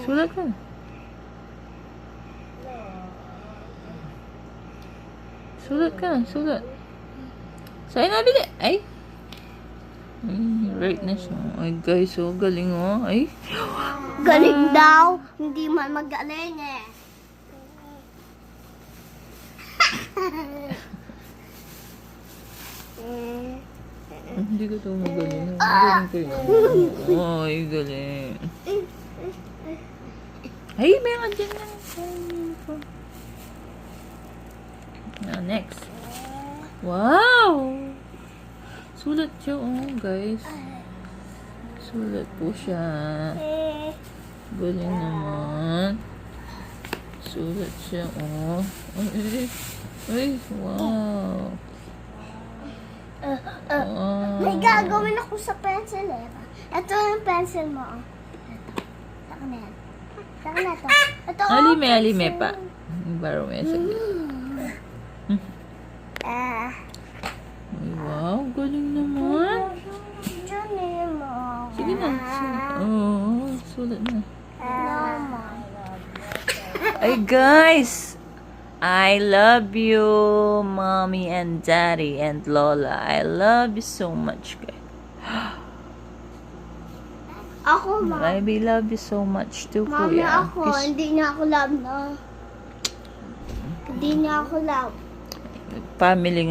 Sulat ka. Sulat ka. Sulat. Sa'yo na, bili. Ay. Right na siya. Ay, guys, oh. Galing, oh. Ay. Galing daw. Hindi man magaling eh. Hindi ko ito magaling. Galing kayo. Ay, galing. Ay, meron dyan na. Now, next. Wow! Sulat siya, oh, guys. Sulat po siya. Galing naman. Sulat siya, oh. Ay, ay, wow. May gagawin ako sa pencil eh. Ito yung pencil mo. Oh. Ito. Saka na yan. Saka na ito. Ito Alime, pencil. alime pa. Baro mo yan saglit. Ah. Ay, wow, galing naman. Diyan mo. Sige na. Oo, sulat na. Mama. Ay, guys. I love you, mommy and daddy and Lola. I love you so much, guys. Ako, ma. I love you so much too, Mami, kuya. ako. Hindi niya ako love, no? Hindi niya ako love. Family